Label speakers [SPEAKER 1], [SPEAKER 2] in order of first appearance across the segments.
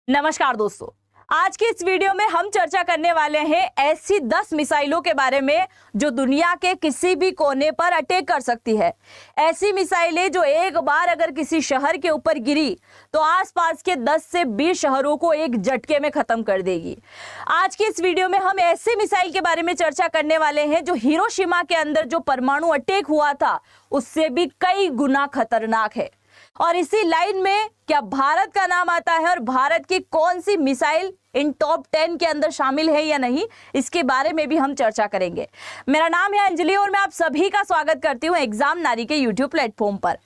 [SPEAKER 1] नमस्कार दोस्तों, आज की इस वीडियो में हम चर्चा करने वाले हैं ऐसी 10 मिसाइलों के बारे में जो दुनिया के किसी भी कोने पर अटैक कर सकती है। ऐसी मिसाइलें जो एक बार अगर किसी शहर के ऊपर गिरी तो आसपास के 10 से 20 शहरों को एक झटके में खत्म कर देगी। आज की इस वीडियो में हम ऐसी मिसाइल के बारे में चर्चा करने वाले हैं जो हिरोशिमा के अंदर जो परमाणु अटैक हुआ था उससे भी कई गुना खतरनाक है। और इसी लाइन में क्या भारत का नाम आता है और भारत की कौन सी मिसाइल इन टॉप 10 के अंदर शामिल है या नहीं, इसके बारे में भी हम चर्चा करेंगे। मेरा नाम है अंजलि और मैं आप सभी का स्वागत करती हूं एग्जाम नारी के यूट्यूब प्लेटफॉर्म पर।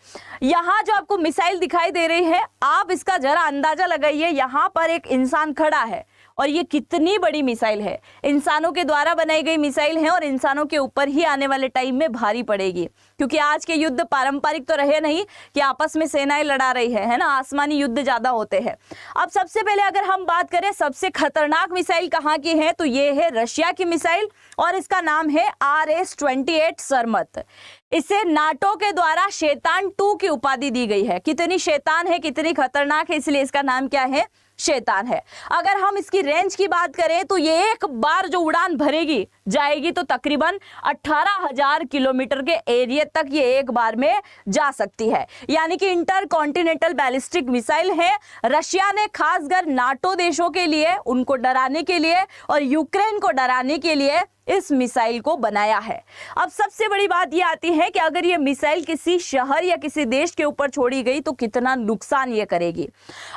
[SPEAKER 1] यहां जो आपको मिसाइल दिखाई दे रही है, आप इसका जरा अंदाजा लगाइए। यहां पर एक इंसान खड़ा है और ये कितनी बड़ी मिसाइल है। इंसानों के द्वारा बनाई गई मिसाइल है और इंसानों के ऊपर ही आने वाले टाइम में भारी पड़ेगी, क्योंकि आज के युद्ध पारंपरिक तो रहे नहीं कि आपस में सेनाएं लड़ा रही है ना, आसमानी युद्ध ज्यादा होते हैं। अब सबसे पहले अगर हम बात करें सबसे खतरनाक मिसाइल कहाँ की है, तो ये है रशिया की मिसाइल और इसका नाम है RS-28 सरमत। इसे नाटो के द्वारा शैतान 2 की उपाधि दी गई है। कितनी शैतान है, कितनी खतरनाक है, इसलिए इसका नाम क्या है, शैतान है। अगर हम इसकी रेंज की बात करें तो ये एक बार जो उड़ान भरेगी जाएगी तो तकरीबन 18,000 किलोमीटर के एरिया तक ये एक बार में जा सकती है, यानी कि इंटर कॉन्टिनेंटल बैलिस्टिक मिसाइल है। रशिया ने खासकर नाटो देशों के लिए, उनको डराने के लिए और यूक्रेन को डराने के लिए इस मिसाइल को बनाया है। अब सबसे बड़ी बात यह आती है कि अगर ये मिसाइल किसी शहर या किसी देश के ऊपर छोड़ी गई तो कितना नुकसान ये करेगी।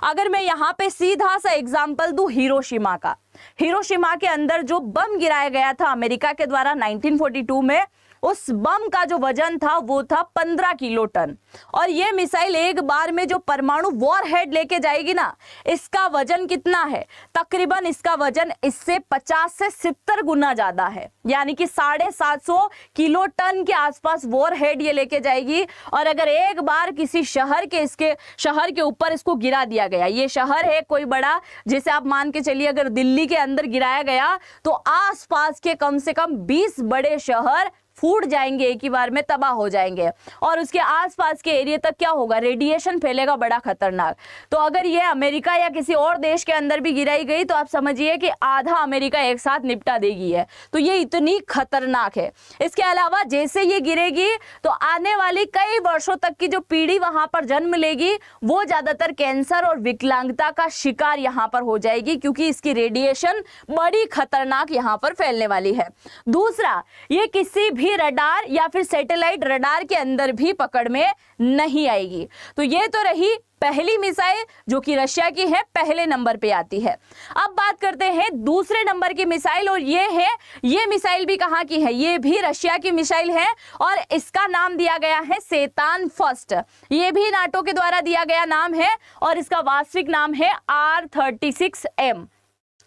[SPEAKER 1] अगर मैं यहाँ पे सीधा सा एग्जांपल दूं हिरोशिमा का, हिरोशिमा के अंदर जो बम गिराया गया था अमेरिका के द्वारा 1942 में, उस बम का जो वजन था वो था 15 किलो टन। और ये मिसाइल एक बार में जो परमाणु वॉरहेड लेके जाएगी ना, इसका वजन कितना है, तकरीबन इसका वजन इससे 50 से 70 गुना ज्यादा है, यानी कि 750 किलो टन के आसपास वॉरहेड ये लेके जाएगी। और अगर एक बार किसी शहर के ऊपर इसको गिरा दिया गया, ये शहर है कोई बड़ा, जैसे आप मान के चलिए अगर दिल्ली के अंदर गिराया गया तो आसपास के कम से कम 20 बड़े शहर फूट जाएंगे, एक ही बार में तबाह हो जाएंगे। और उसके आसपास के एरिया तक क्या होगा, रेडिएशन फैलेगा बड़ा खतरनाक। तो अगर ये अमेरिका या किसी और देश के अंदर भी गिराई गई तो आप समझिए कि आधा अमेरिका एक साथ निपटा देगी है। तो ये इतनी खतरनाक है। इसके अलावा जैसे ये गिरेगी तो आने वाली कई वर्षों तक की जो पीढ़ी वहां पर जन्म लेगी वो ज्यादातर कैंसर और विकलांगता का शिकार यहाँ पर हो जाएगी, क्योंकि इसकी रेडिएशन बड़ी खतरनाक यहाँ पर फैलने वाली है। दूसरा, ये किसी भी रडार या फिर सैटेलाइट रडार के अंदर भी पकड़ में नहीं आएगी। तो ये तो रही पहली मिसाइल जो कि रशिया की है, पहले नंबर पे आती है। अब बात करते हैं दूसरे नंबर की मिसाइल, और ये मिसाइल भी कहां की है, ये भी रशिया की मिसाइल है और इसका नाम दिया गया है शैतान फर्स्ट। ये भी नाटो के द्वारा दिया गया नाम है और इसका वास्तविक नाम है R-36M।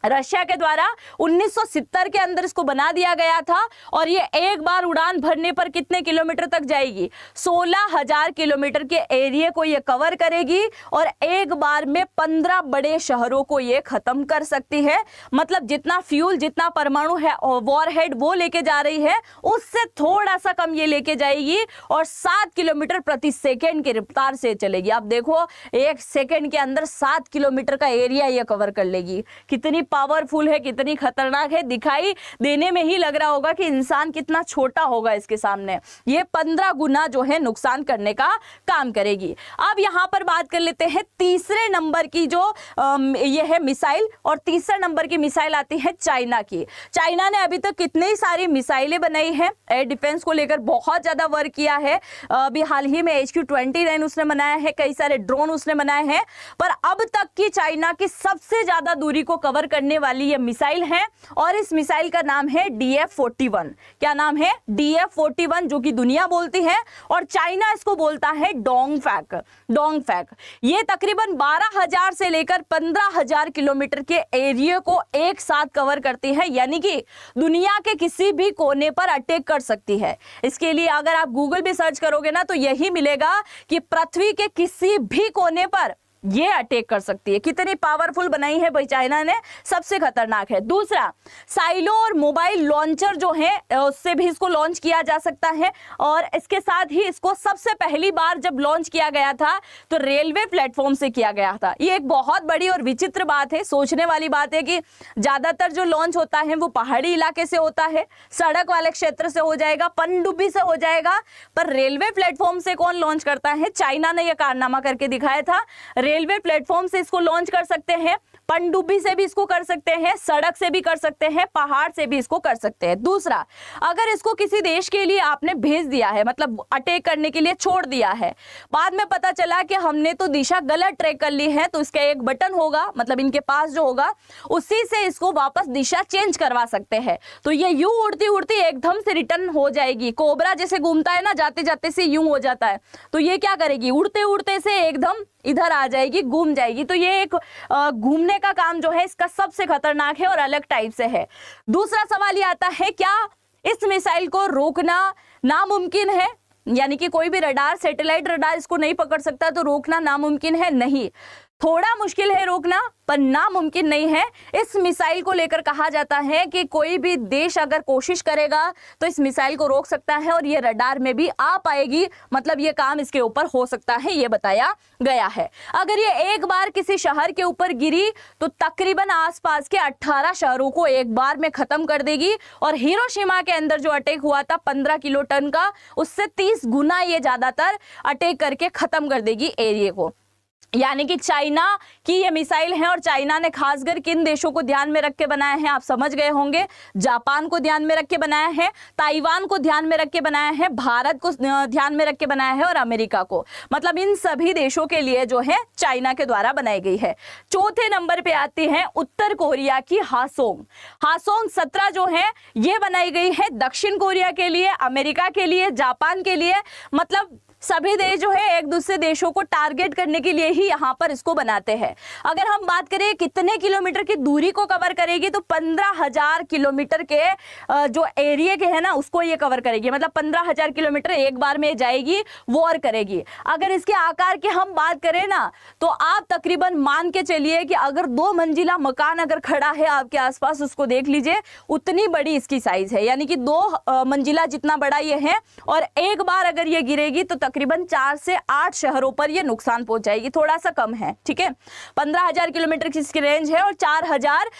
[SPEAKER 1] रशिया के द्वारा 1970 के अंदर इसको बना दिया गया था और ये एक बार उड़ान भरने पर कितने किलोमीटर तक जाएगी, 16,000 किलोमीटर के एरिया को ये कवर करेगी और एक बार में 15 बड़े शहरों को ये खत्म कर सकती है। मतलब जितना फ्यूल, जितना परमाणु है वॉरहेड वो लेके जा रही है, उससे थोड़ा सा कम ये लेके जाएगी और 7 किलोमीटर प्रति सेकेंड की रफ्तार से चलेगी। आप देखो, एक सेकेंड के अंदर 7 किलोमीटर का एरिया ये कवर कर लेगी। कितनी पावरफुल है, कितनी खतरनाक है, दिखाई देने में ही लग रहा होगा कि इंसान कितना छोटा होगा इसके सामने। ये 15 गुना जो है नुकसान करने का काम करेगी। अब यहां पर बात कर लेते हैं तीसरे नंबर की जो ये है मिसाइल, और तीसरे नंबर की मिसाइल आती है चाइना की। चाइना ने अभी तक कितनी सारी मिसाइलें बनाई है, एयर डिफेंस को लेकर बहुत ज्यादा वर्क किया है। अभी हाल ही में HQ-29 उसने बनाया है, कई सारे ड्रोन उसने बनाए हैं, पर अब तक की चाइना की सबसे ज्यादा दूरी को कवर करने वाली ये मिसाइल है और इस मिसाइल का नाम है DF-41। क्या नाम है, DF-41, जो कि दुनिया बोलती है और चाइना इसको बोलता है डोंगफैक। ये तकरीबन 12,000 से लेकर 15,000 किलोमीटर के एरिया को एक साथ कवर करती है, यानी कि दुनिया के किसी भी कोने पर अटैक कर सकती है। इसके लिए अगर आप गूगल भी सर्च करोगे ना तो यही मिलेगा कि पृथ्वी के किसी भी कोने पर ये अटैक कर सकती है। कितनी पावरफुल बनाई है भाई चाइना ने, सबसे खतरनाक है। दूसरा, साइलो और मोबाइल लॉन्चर जो है उससे भी इसको लॉन्च किया जा सकता है। और इसके साथ ही इसको सबसे पहली बार जब लॉन्च किया गया था तो रेलवे प्लेटफॉर्म से किया गया था। ये एक बहुत बड़ी और विचित्र बात है, सोचने वाली बात है कि ज्यादातर जो लॉन्च होता है वो पहाड़ी इलाके से होता है, सड़क वाले क्षेत्र से हो जाएगा, पनडुब्बी से हो जाएगा, पर रेलवे प्लेटफॉर्म से कौन लॉन्च करता है? चाइना ने यह कारनामा करके दिखाया था। रेलवे प्लेटफॉर्म से इसको लॉन्च कर सकते हैं, पनडुब्बी से भी इसको कर सकते हैं, सड़क से भी कर सकते हैं, पहाड़ से भी इसको कर सकते हैं। दूसरा, अगर इसको किसी देश के लिए आपने भेज दिया है, मतलब अटैक करने के लिए छोड़ दिया है, बाद में पता चला कि हमने तो दिशा गलत ट्रैक कर ली है, तो इसका एक बटन होगा, मतलब इनके पास जो होगा उसी से इसको वापस दिशा चेंज करवा सकते हैं। तो ये यूं उड़ती उड़ती एकदम से रिटर्न हो जाएगी। कोबरा जैसे घूमता है ना, जाते जाते से यूं हो जाता है, तो ये क्या करेगी, उड़ते उड़ते से एकदम इधर आ जाएगी, घूम जाएगी। तो ये एक घूमने का काम जो है इसका सबसे खतरनाक है और अलग टाइप से है। दूसरा सवाल ये आता है, क्या इस मिसाइल को रोकना नामुमकिन है? यानी कि कोई भी रडार, सैटेलाइट रडार इसको नहीं पकड़ सकता, तो रोकना नामुमकिन है? नहीं, थोड़ा मुश्किल है रोकना, पर नामुमकिन नहीं है। इस मिसाइल को लेकर कहा जाता है कि कोई भी देश अगर कोशिश करेगा तो इस मिसाइल को रोक सकता है और ये रडार में भी आ पाएगी, मतलब ये काम इसके ऊपर हो सकता है, ये बताया गया है। अगर ये एक बार किसी शहर के ऊपर गिरी तो तकरीबन आसपास के 18 शहरों को एक बार में खत्म कर देगी। और हिरोशिमा के अंदर जो अटैक हुआ था 15 किलो टन का, उससे 30 गुना ये ज्यादातर अटैक करके खत्म कर देगी एरिया को। यानी कि चाइना की ये मिसाइल है और चाइना ने खासकर किन देशों को ध्यान में रख के बनाया है आप समझ गए होंगे। जापान को ध्यान में रख के बनाया है, ताइवान को ध्यान में रख के बनाया है, भारत को ध्यान में रख के बनाया है और अमेरिका को, मतलब इन सभी देशों के लिए जो है चाइना के द्वारा बनाई गई है। चौथे नंबर पे आती है उत्तर कोरिया की हासोंग। हासोंग 17 जो है ये बनाई गई है दक्षिण कोरिया के लिए, अमेरिका के लिए, जापान के लिए, मतलब सभी देश जो है एक दूसरे देशों को टारगेट करने के लिए ही यहाँ पर इसको बनाते हैं। अगर हम बात करें कितने किलोमीटर की दूरी को कवर करेगी, तो 15,000 किलोमीटर के जो एरिया के है ना उसको ये कवर करेगी, मतलब 15,000 किलोमीटर एक बार में जाएगी, वॉर करेगी। अगर इसके आकार की हम बात करें ना, तो आप तकरीबन मान के चलिए कि अगर 2 मंजिला मकान अगर खड़ा है आपके आसपास, उसको देख लीजिए, उतनी बड़ी इसकी साइज है, यानी कि 2 मंजिला जितना बड़ा ये है। और एक बार अगर ये गिरेगी तो तकरीबन 4 से 8 शहरों पर ये नुकसान पहुंचाएगी, थोड़ा सा कम है, ठीक है। 15,000 किलोमीटर की इसकी रेंज है और 4,000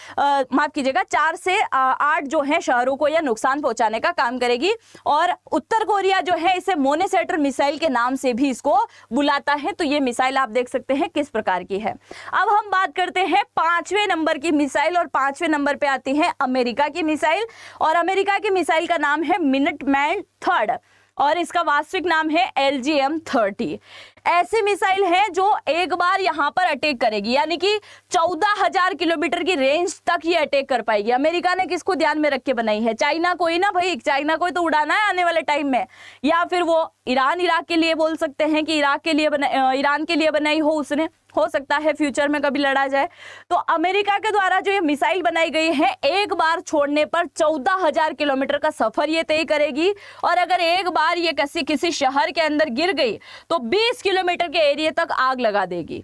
[SPEAKER 1] माफ कीजिएगा 4 से 8 जो है शहरों को यह नुकसान पहुंचाने का काम करेगी। और उत्तर कोरिया जो है इसे मोनेसेटर मिसाइल के नाम से भी इसको बुलाता है। तो ये मिसाइल आप देख सकते हैं किस प्रकार की है। अब हम बात करते हैं 5वें नंबर की मिसाइल, और 5वें नंबर पे आती है अमेरिका की मिसाइल। और अमेरिका की मिसाइल का नाम है मिनटमैन थर्ड और इसका वास्तविक नाम है LGM-30। ऐसी मिसाइल है जो एक बार यहां पर अटैक करेगी, यानी कि 14,000 किलोमीटर की रेंज तक ये अटैक कर पाएगी। अमेरिका ने किसको ध्यान में रख के बनाई है? चाइना को ही ना भाई, चाइना को ही तो उड़ाना है आने वाले टाइम में। या फिर वो ईरान इराक के लिए बोल सकते हैं कि ईरान के लिए बनाई हो उसने, हो सकता है फ्यूचर में कभी लड़ा जाए। तो अमेरिका के द्वारा जो ये मिसाइल बनाई गई है, एक बार छोड़ने पर 14,000 किलोमीटर का सफर ये तय करेगी। और अगर एक बार ये किसी शहर के अंदर गिर गई तो 20 किलोमीटर के एरिया तक आग लगा देगी।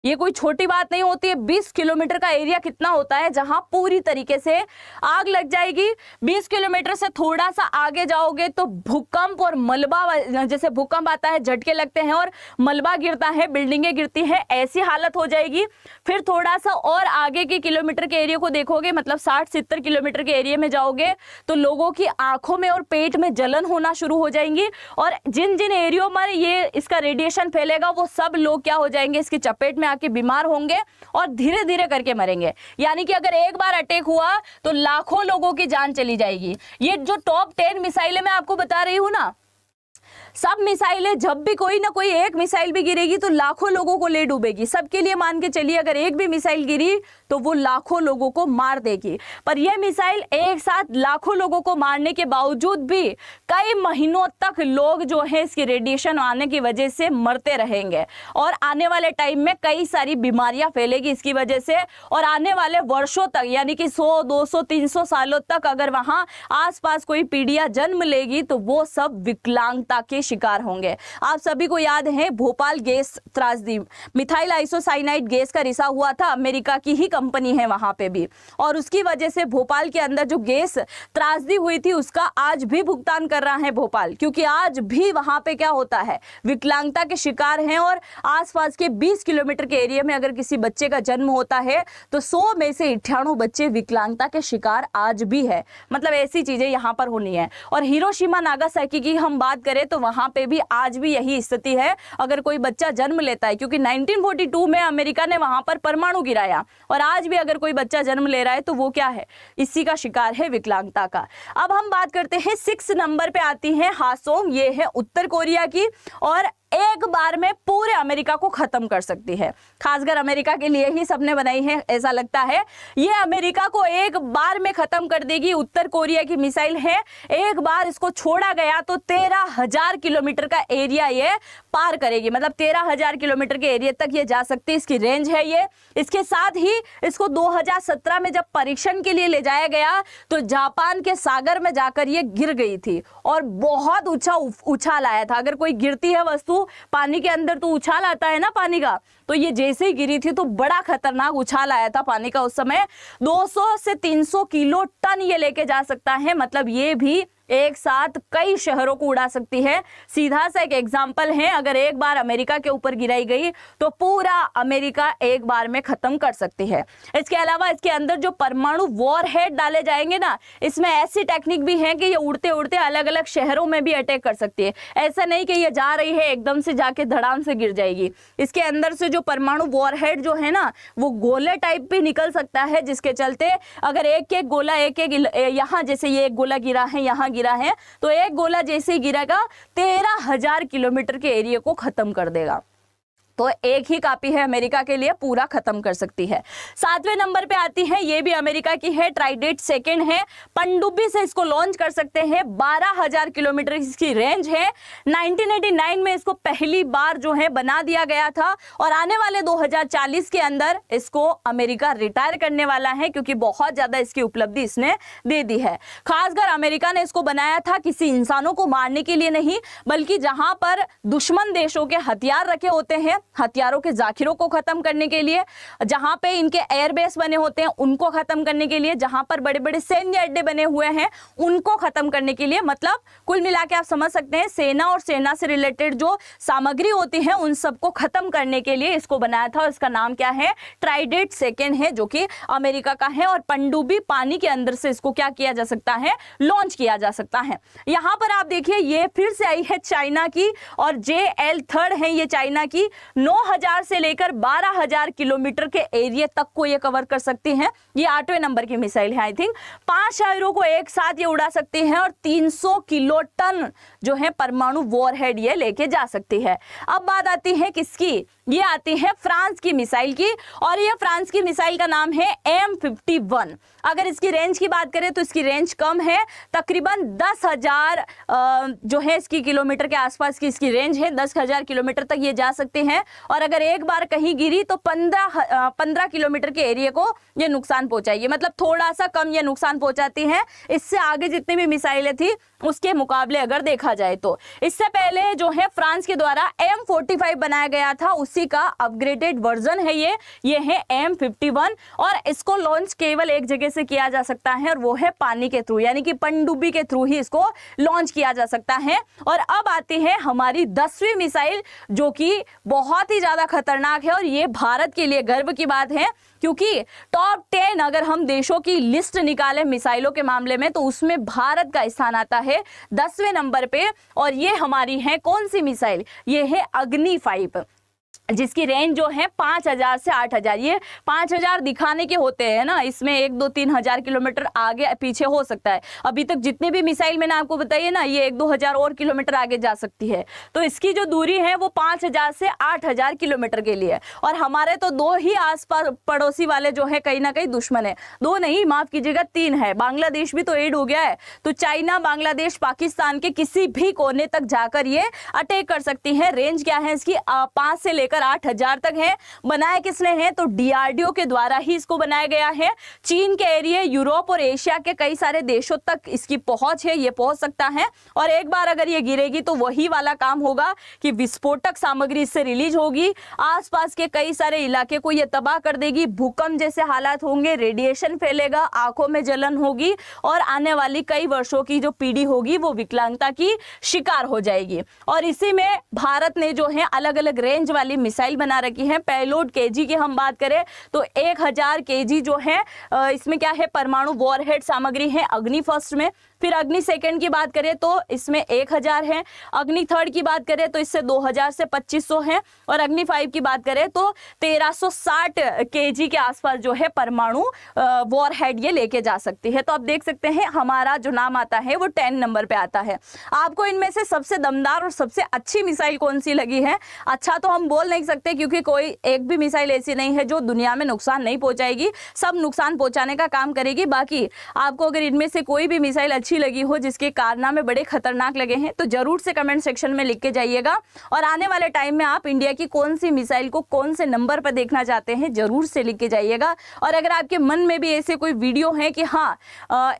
[SPEAKER 1] ये कोई छोटी बात नहीं होती है। 20 किलोमीटर का एरिया कितना होता है जहां पूरी तरीके से आग लग जाएगी। 20 किलोमीटर से थोड़ा सा आगे जाओगे तो भूकंप और मलबा, जैसे भूकंप आता है, झटके लगते हैं और मलबा गिरता है, बिल्डिंगें गिरती हैं, ऐसी हालत हो जाएगी। फिर थोड़ा सा और आगे के किलोमीटर के एरिया को देखोगे, मतलब 60-70 किलोमीटर के एरिया में जाओगे तो लोगों की आंखों में और पेट में जलन होना शुरू हो जाएंगी। और जिन जिन एरियो में ये इसका रेडिएशन फैलेगा वो सब लोग क्या हो जाएंगे, इसकी चपेट में आके बीमार होंगे और धीरे धीरे करके मरेंगे। यानी कि अगर एक बार अटैक हुआ तो लाखों लोगों की जान चली जाएगी। ये जो टॉप 10 मिसाइलें मैं आपको बता रही हूं ना, सब मिसाइलें, जब भी कोई ना कोई एक मिसाइल भी गिरेगी तो लाखों लोगों को ले डूबेगी। सबके लिए मान के चलिए अगर एक भी मिसाइल गिरी तो वो लाखों लोगों को मार देगी। पर यह मिसाइल एक साथ लाखों लोगों को मारने के बावजूद भी कई महीनों तक लोग जो है इसकी रेडिएशन आने की वजह से मरते रहेंगे और आने वाले टाइम में कई सारी बीमारियां फैलेगी इसकी वजह से। और आने वाले वर्षों तक, यानी कि 100, 200, 300 सालों तक अगर वहां आसपास कोई पीढ़ियां जन्म लेगी तो वो सब विकलांगता के शिकार होंगे। आप सभी को याद है भोपाल गैस त्रासदी, मिथाइल आइसोसाइनाइड गैस का रिसा हुआ था, अमेरिका की ही कंपनी है वहां पे भी, और उसकी वजह से भोपाल के अंदर जो गैस त्रासदी हुई थी उसका आज भी भुगतान कर रहा है भोपाल, क्योंकि आज भी वहां पे क्या होता है, विकलांगता के शिकार हैं। और आसपास के 20 किलोमीटर के एरिया में अगर किसी बच्चे का जन्म होता है तो 100 में से 98 बच्चे विकलांगता के शिकार आज भी है। मतलब ऐसी चीजें यहाँ पर होनी है। और हिरोशिमा नागासाकी की हम बात करें तो वहां पे भी आज भी यही स्थिति है। अगर कोई बच्चा जन्म लेता है, क्योंकि 1942 में अमेरिका ने वहां पर परमाणु गिराया, और आज भी अगर कोई बच्चा जन्म ले रहा है तो वो क्या है, इसी का शिकार है, विकलांगता का। अब हम बात करते हैं 6 नंबर पे आती है हासोंग, ये है उत्तर कोरिया की, और एक बार में पूरे अमेरिका को खत्म कर सकती है। खासकर अमेरिका के लिए ही सबने बनाई है ऐसा लगता है। ये अमेरिका को एक बार में खत्म कर देगी। उत्तर कोरिया की मिसाइल है, एक बार इसको छोड़ा गया तो 13,000 किलोमीटर का एरिया ये पार करेगी। मतलब 13,000 किलोमीटर के एरिया तक ये जा सकती है, इसकी रेंज है ये। इसके साथ ही इसको 2017 में जब परीक्षण के लिए ले जाया गया तो जापान के सागर में जाकर ये गिर गई थी और बहुत ऊंचा उछाल आया था। अगर कोई गिरती है वस्तु पानी के अंदर तो उछाल आता है ना पानी का, तो ये जैसे ही गिरी थी तो बड़ा खतरनाक उछाल आया था पानी का उस समय। 200 से 300 किलो टन ये लेके जा सकता है। मतलब ये भी एक साथ कई शहरों को उड़ा सकती है। सीधा सा एक एग्जाम्पल है, अगर एक बार अमेरिका के ऊपर गिराई गई तो पूरा अमेरिका एक बार में खत्म कर सकती है। इसके अलावा इसके अंदर जो परमाणु वॉरहेड डाले जाएंगे ना, इसमें ऐसी टेक्निक भी है कि ये उड़ते उड़ते अलग अलग शहरों में भी अटैक कर सकती है। ऐसा नहीं कि ये जा रही है एकदम से जाके धड़ाम से गिर जाएगी। इसके अंदर से जो परमाणु वॉरहेड जो है ना, वो गोले टाइप भी निकल सकता है, जिसके चलते अगर एक एक गोला एक यहाँ जैसे ये एक गोला गिरा है, यहाँ गिरा है, तो एक गोला जैसे ही गिरेगा 13,000 किलोमीटर के एरिया को खत्म कर देगा। तो एक ही काफी है अमेरिका के लिए, पूरा खत्म कर सकती है। 7वें नंबर पे आती है, ये भी अमेरिका की है, ट्राइडेट सेकंड है। पनडुब्बी से इसको लॉन्च कर सकते हैं, 12,000 किलोमीटर इसकी रेंज है। 1989 में इसको पहली बार जो है बना दिया गया था और आने वाले 2040 के अंदर इसको अमेरिका रिटायर करने वाला है, क्योंकि बहुत ज्यादा इसकी उपलब्धि इसने दे दी है। खासकर अमेरिका ने इसको बनाया था किसी इंसानों को मारने के लिए नहीं, बल्कि जहां पर दुश्मन देशों के हथियार रखे होते हैं, हथियारों के जाखिरों को खत्म करने के लिए, जहां पे इनके एयरबेस बने होते हैं उनको खत्म करने के लिए, जहां पर बड़े बड़े सैन्य अड्डे बने हुए हैं उनको खत्म करने के लिए। मतलब कुल मिला के आप समझ सकते हैं, सेना और सेना से रिलेटेड जो सामग्री होती है उन सबको खत्म करने के लिए इसको बनाया था। और इसका नाम क्या है, ट्राइडेट सेकंड है, जो कि अमेरिका का है। और पनडुब्बी पानी के अंदर से इसको क्या किया जा सकता है, लॉन्च किया जा सकता है। यहां पर आप देखिए ये फिर से आई है चाइना की, और JL3 है ये चाइना की। 9,000 से लेकर 12,000 किलोमीटर के एरिया तक को ये कवर कर सकती है। ये 8वें नंबर की मिसाइल है। आई थिंक 5 शहरों को एक साथ ये उड़ा सकती है और 300 किलो टन जो है परमाणु वॉरहेड ये लेके जा सकती है। अब बात आती है किसकी, ये आती है फ्रांस की मिसाइल की, और ये फ्रांस की मिसाइल का नाम है M51। अगर इसकी रेंज की बात करें तो इसकी रेंज कम है, तकरीबन 10,000 जो है इसकी किलोमीटर के आसपास की इसकी रेंज है। 10,000 किलोमीटर तक ये जा सकती है, और अगर एक बार कहीं गिरी तो 15 किलोमीटर के एरिया को ये नुकसान पहुंचाएगी। मतलब थोड़ा सा कम ये नुकसान पहुंचाती है इससे आगे जितनी भी मिसाइलें थी उसके मुकाबले अगर देखा जाए तो। इससे पहले जो है फ्रांस के द्वारा M45 बनाया गया था, उसी का अपग्रेडेड वर्जन है ये है M51, और इसको लॉन्च केवल एक जगह से किया जा सकता है और वो है पानी के थ्रू, यानी कि पनडुब्बी के थ्रू ही इसको लॉन्च किया जा सकता है। और अब आती है हमारी 10वीं मिसाइल, जो कि बहुत ही ज्यादा खतरनाक है, और ये भारत के लिए गर्व की बात है, क्योंकि टॉप 10 अगर हम देशों की लिस्ट निकालें मिसाइलों के मामले में तो उसमें भारत का स्थान आता है 10वें नंबर पे। और ये हमारी है कौन सी मिसाइल, ये है अग्नि 5, जिसकी रेंज जो है 5,000 से 8,000। ये 5,000 दिखाने के होते हैं ना, इसमें 1-2-3,000 किलोमीटर आगे पीछे हो सकता है। अभी तक जितनी भी मिसाइल मैंने आपको बताई है ना, ये 1-2,000 और किलोमीटर आगे जा सकती है। तो इसकी जो दूरी है वो 5,000 से 8,000 किलोमीटर के लिए। और हमारे तो 2 ही आसपास पड़ोसी वाले जो है कहीं ना कहीं दुश्मन है, 2 नहीं माफ कीजिएगा 3 है, बांग्लादेश भी तो ऐड हो गया है। तो चाइना, बांग्लादेश, पाकिस्तान के किसी भी कोने तक जाकर ये अटैक कर सकती है। रेंज क्या है इसकी, 5 से लेकर 8000 तक है। बनाया किसने है? तो डीआरडीओ के द्वारा ही इसको बनाया गया है। चीन के एरिया, यूरोप और एशिया के कई सारे देशों तक इसकी पहुंच है, ये पहुंच सकता है। और एक बार अगर ये गिरेगी तो वही वाला काम होगा कि विस्फोटक सामग्री इससे रिलीज होगी, आसपास के कई सारे इलाके को ये तबाह कर देगी, भूकंप जैसे हालात होंगे, रेडिएशन फैलेगा, आंखों में जलन होगी और आने वाली कई वर्षों की जो पीढ़ी होगी वो विकलांगता की शिकार हो जाएगी। और इसी में भारत ने जो है अलग अलग रेंज वाली मिसाइल बना रखी है। पेलोड केजी की हम बात करें तो 1000 केजी जो है इसमें क्या है? परमाणु वॉरहेड सामग्री है अग्नि फर्स्ट में। फिर अग्नि सेकंड की बात करें तो इसमें 1000 है। अग्नि थर्ड की बात करें तो इससे 2000 से 2500 है। और अग्नि 5 की बात करें तो 1360 केजी के आसपास जो है परमाणु वॉरहेड ये लेके जा सकती है। तो आप देख सकते हैं हमारा जो नाम आता है वो 10 नंबर पे आता है। आपको इनमें से सबसे दमदार और सबसे अच्छी मिसाइल कौन सी लगी है? अच्छा तो हम बोल नहीं सकते क्योंकि कोई एक भी मिसाइल ऐसी नहीं है जो दुनिया में नुकसान नहीं पहुंचाएगी, सब नुकसान पहुंचाने का काम करेगी। बाकी आपको अगर इनमें से कोई भी मिसाइल अच्छी लगी हो, जिसके कारनामे बड़े खतरनाक लगे हैं, तो जरूर से कमेंट सेक्शन में लिख के जाइएगा। और आने वाले टाइम में आप इंडिया की कौन सी मिसाइल को कौन से नंबर पर देखना चाहते हैं, जरूर से लिख के जाइएगा। और अगर आपके मन में भी ऐसे कोई वीडियो है कि हाँ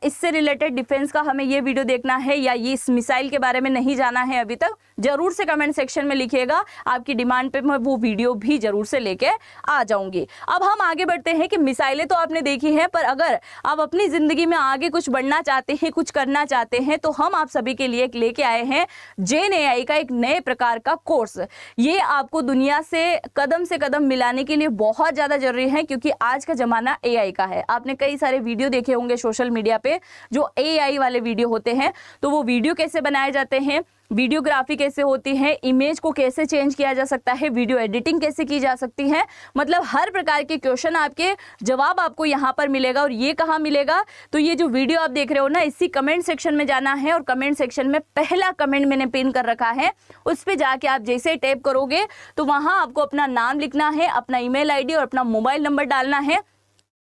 [SPEAKER 1] इससे रिलेटेड डिफेंस का हमें ये वीडियो देखना है या ये इस मिसाइल के बारे में नहीं जाना है अभी तक, जरूर से कमेंट सेक्शन में लिखिएगा। आपकी डिमांड पे मैं वो वीडियो भी जरूर से लेके आ जाऊंगी। अब हम आगे बढ़ते हैं कि मिसाइलें तो आपने देखी है, पर अगर आप अपनी जिंदगी में आगे कुछ बढ़ना चाहते हैं, कुछ करना चाहते हैं, तो हम आप सभी के लिए एक लेके आए हैं जेन एआई का एक नए प्रकार का कोर्स। ये आपको दुनिया से कदम मिलाने के लिए बहुत ज्यादा जरूरी है क्योंकि आज का जमाना एआई का है। आपने कई सारे वीडियो देखे होंगे सोशल मीडिया पे जो एआई वाले वीडियो होते हैं, तो वो वीडियो कैसे बनाए जाते हैं, वीडियोग्राफी कैसे होती है, इमेज को कैसे चेंज किया जा सकता है, वीडियो एडिटिंग कैसे की जा सकती है, मतलब हर प्रकार के क्वेश्चन आपके जवाब आपको यहाँ पर मिलेगा। और ये कहाँ मिलेगा? तो ये जो वीडियो आप देख रहे हो ना, इसी कमेंट सेक्शन में जाना है और कमेंट सेक्शन में पहला कमेंट मैंने पिन कर रखा है, उस पर जाके आप जैसे ही टैप करोगे तो वहाँ आपको अपना नाम लिखना है, अपना ईमेल आईडी और अपना मोबाइल नंबर डालना है।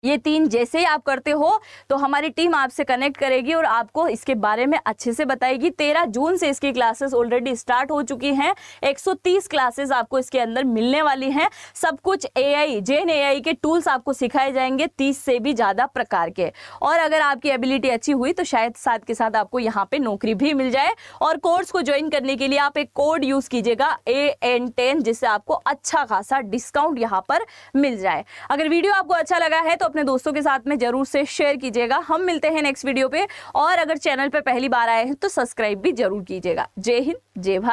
[SPEAKER 1] ये 3 जैसे ही आप करते हो तो हमारी टीम आपसे कनेक्ट करेगी और आपको इसके बारे में अच्छे से बताएगी। 13 जून से इसकी क्लासेस ऑलरेडी स्टार्ट हो चुकी हैं। 130 क्लासेस आपको इसके अंदर मिलने वाली हैं। सब कुछ एआई, जेन एआई के टूल्स आपको सिखाए जाएंगे, 30 से भी ज़्यादा प्रकार के। और अगर आपकी एबिलिटी अच्छी हुई तो शायद साथ के साथ आपको यहाँ पे नौकरी भी मिल जाए। और कोर्स को ज्वाइन करने के लिए आप एक कोड यूज़ कीजिएगा AN10, जिससे आपको अच्छा खासा डिस्काउंट यहाँ पर मिल जाए। अगर वीडियो आपको अच्छा लगा है तो अपने दोस्तों के साथ में जरूर से शेयर कीजिएगा। हम मिलते हैं नेक्स्ट वीडियो पे। और अगर चैनल पे पहली बार आए हैं तो सब्सक्राइब भी जरूर कीजिएगा। जय हिंद, जय भारत।